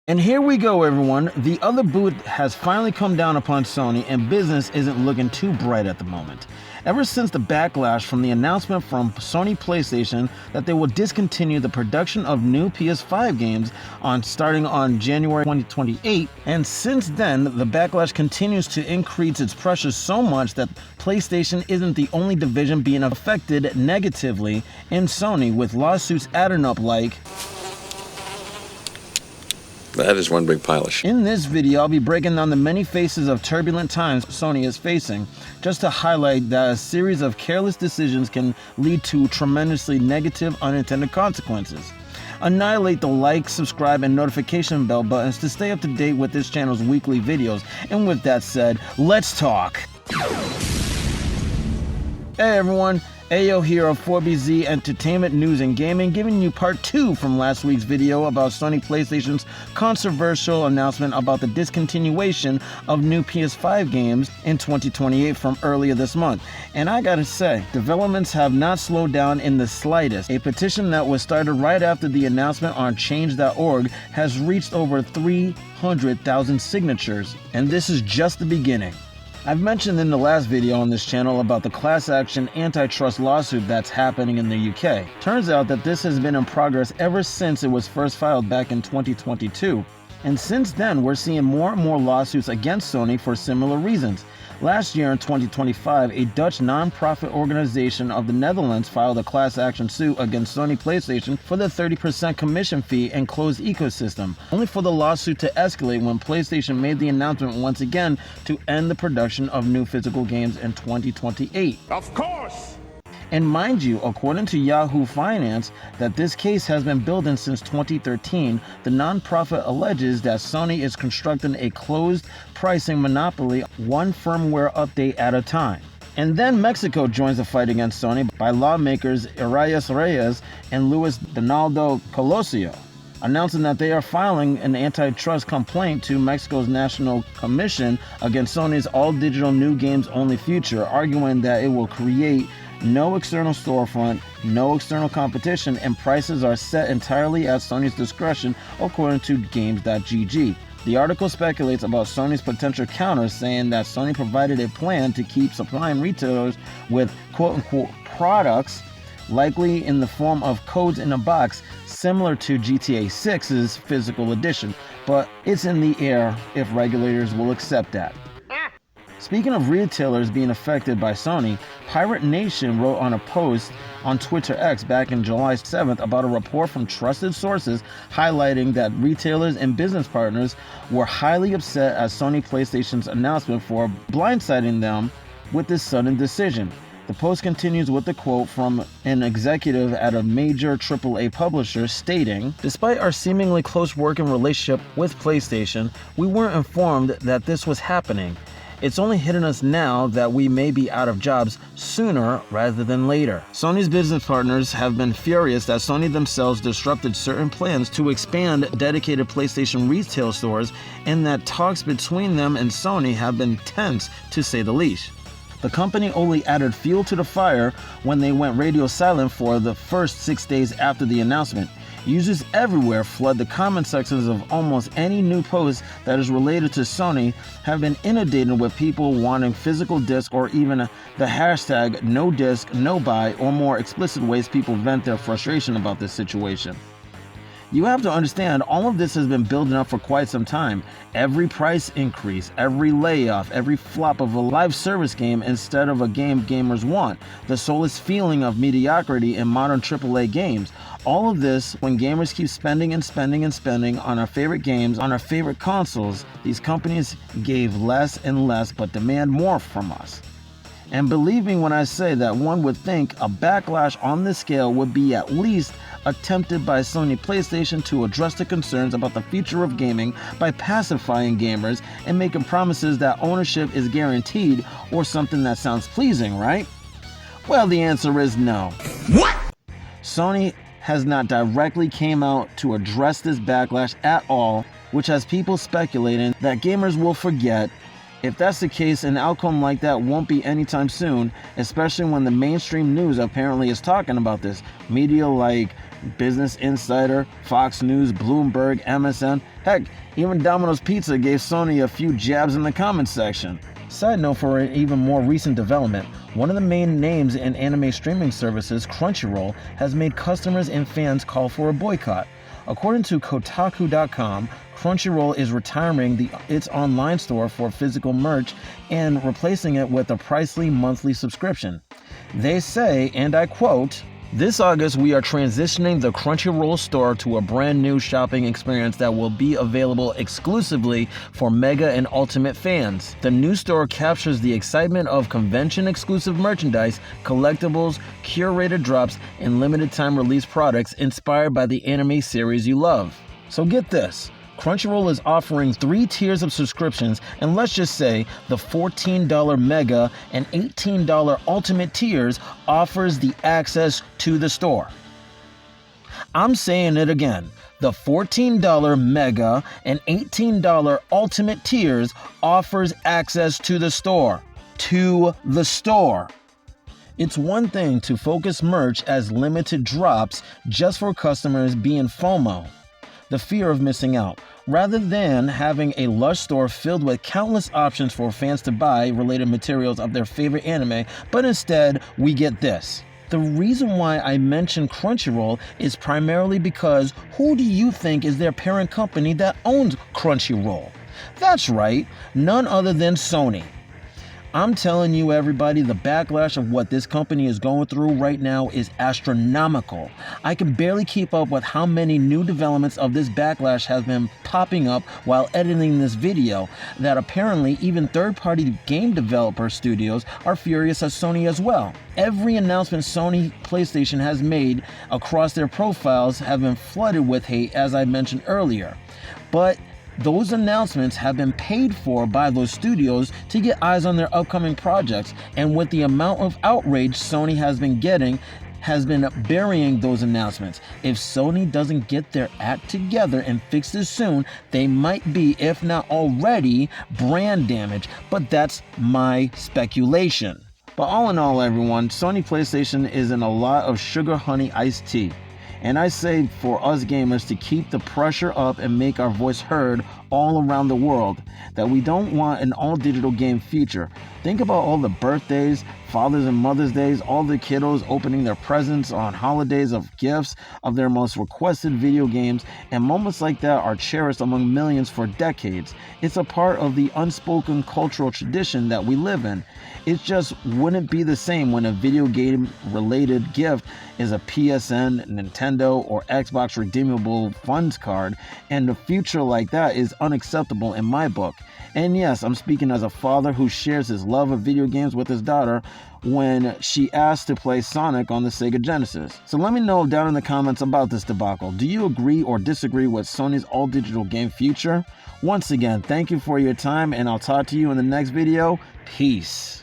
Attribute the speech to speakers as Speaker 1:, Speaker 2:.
Speaker 1: And here we go, everyone. The other boot has finally come down upon Sony, and business isn't looking too bright at the moment. Ever since the backlash from the announcement from Sony PlayStation that they will discontinue the production of new PS5 games starting on January 2028, and since then, the backlash continues to increase its pressure so much that PlayStation isn't the only division being affected negatively in Sony, with lawsuits adding up like...
Speaker 2: That is one big pile of shit.
Speaker 1: In this video, I'll be breaking down the many faces of turbulent times Sony is facing, just to highlight that a series of careless decisions can lead to tremendously negative unintended consequences. Annihilate the like, subscribe, and notification bell buttons to stay up to date with this channel's weekly videos. And with that said, let's talk. Hey everyone, Ayo here of 4BZ Entertainment News and Gaming, giving you part 2 from last week's video about Sony PlayStation's controversial announcement about the discontinuation of new PS5 games in 2028 from earlier this month. And I gotta say, developments have not slowed down in the slightest. A petition that was started right after the announcement on change.org has reached over 300,000 signatures, and this is just the beginning. I've mentioned in the last video on this channel about the class action antitrust lawsuit that's happening in the UK. Turns out that this has been in progress ever since it was first filed back in 2022. And since then, we're seeing more and more lawsuits against Sony for similar reasons. Last year in 2025, a Dutch non-profit organization of the Netherlands filed a class action suit against Sony PlayStation for the 30% commission fee and closed ecosystem, only for the lawsuit to escalate when PlayStation made the announcement once again to end the production of new physical games in 2028.
Speaker 3: Of course!
Speaker 1: And mind you, according to Yahoo Finance, that this case has been building since 2013, the nonprofit alleges that Sony is constructing a closed pricing monopoly, one firmware update at a time. And then Mexico joins the fight against Sony by lawmakers Arias Reyes and Luis Donaldo Colosio, announcing that they are filing an antitrust complaint to Mexico's National Commission against Sony's all-digital new games only future, arguing that it will create no external storefront, no external competition, and prices are set entirely at Sony's discretion, according to Games.gg. The article speculates about Sony's potential counter, saying that Sony provided a plan to keep supplying retailers with quote-unquote products, likely in the form of codes in a box, similar to GTA 6's physical edition, but it's in the air if regulators will accept that. Speaking of retailers being affected by Sony, Pirate Nation wrote on a post on Twitter X back in July 7th about a report from trusted sources highlighting that retailers and business partners were highly upset at Sony PlayStation's announcement for blindsiding them with this sudden decision. The post continues with a quote from an executive at a major AAA publisher stating, "Despite our seemingly close working relationship with PlayStation, we weren't informed that this was happening. It's only hitting us now that we may be out of jobs sooner rather than later." Sony's business partners have been furious that Sony themselves disrupted certain plans to expand dedicated PlayStation retail stores, and that talks between them and Sony have been tense, to say the least. The company only added fuel to the fire when they went radio silent for the first 6 days after the announcement. Users everywhere flood the comment sections of almost any new post that is related to Sony, have been inundated with people wanting physical disc, or even the hashtag no disc, no buy, or more explicit ways people vent their frustration about this situation. You have to understand, all of this has been building up for quite some time. Every price increase, every layoff, every flop of a live service game instead of a game gamers want, the soulless feeling of mediocrity in modern AAA games. All of this, when gamers keep spending and spending and spending on our favorite games, on our favorite consoles, these companies gave less and less but demand more from us. And believe me when I say that one would think a backlash on this scale would be at least attempted by Sony PlayStation to address the concerns about the future of gaming by pacifying gamers and making promises that ownership is guaranteed, or something that sounds pleasing, right? Well, the answer is no.
Speaker 3: What?
Speaker 1: Sony has not directly came out to address this backlash at all, which has people speculating that gamers will forget. If that's the case, an outcome like that won't be anytime soon, especially when the mainstream news apparently is talking about this. Media like Business Insider, Fox News, Bloomberg, MSN, heck, even Domino's Pizza gave Sony a few jabs in the comments section. Side note for an even more recent development, one of the main names in anime streaming services, Crunchyroll, has made customers and fans call for a boycott. According to Kotaku.com, Crunchyroll is retiring its online store for physical merch and replacing it with a pricey monthly subscription. They say, and I quote, "This August, we are transitioning the Crunchyroll store to a brand new shopping experience that will be available exclusively for Mega and Ultimate fans. The new store captures the excitement of convention-exclusive merchandise, collectibles, curated drops, and limited-time release products inspired by the anime series you love." So get this. Crunchyroll is offering 3 tiers of subscriptions, and let's just say the $14 Mega and $18 Ultimate tiers offers the access to the store. I'm saying it again. The $14 Mega and $18 Ultimate tiers offers access to the store. To the store. It's one thing to focus merch as limited drops just for customers being FOMO, the fear of missing out, rather than having a lush store filled with countless options for fans to buy related materials of their favorite anime, but instead we get this. The reason why I mention Crunchyroll is primarily because who do you think is their parent company that owns Crunchyroll? That's right, none other than Sony. I'm telling you, everybody, the backlash of what this company is going through right now is astronomical. I can barely keep up with how many new developments of this backlash have been popping up while editing this video, that apparently even third-party game developer studios are furious at Sony as well. Every announcement Sony PlayStation has made across their profiles have been flooded with hate, as I mentioned earlier. But those announcements have been paid for by those studios to get eyes on their upcoming projects, and with the amount of outrage Sony has been getting, has been burying those announcements. If Sony doesn't get their act together and fix this soon, they might be, if not already, brand damage, but that's my speculation. But all in all, everyone, Sony PlayStation is in a lot of sugar honey iced tea. And I say for us gamers to keep the pressure up and make our voice heard all around the world, that we don't want an all-digital game future. Think about all the birthdays, Father's and Mother's Days, all the kiddos opening their presents on holidays of gifts of their most requested video games, and moments like that are cherished among millions for decades. It's a part of the unspoken cultural tradition that we live in. It just wouldn't be the same when a video game related gift is a PSN, Nintendo, or Xbox redeemable funds card, and a future like that is unacceptable in my book. And yes, I'm speaking as a father who shares his love of video games with his daughter when she asked to play Sonic on the Sega Genesis. So let me know down in the comments about this debacle. Do you agree or disagree with Sony's all-digital game future? Once again, thank you for your time, and I'll talk to you in the next video. Peace.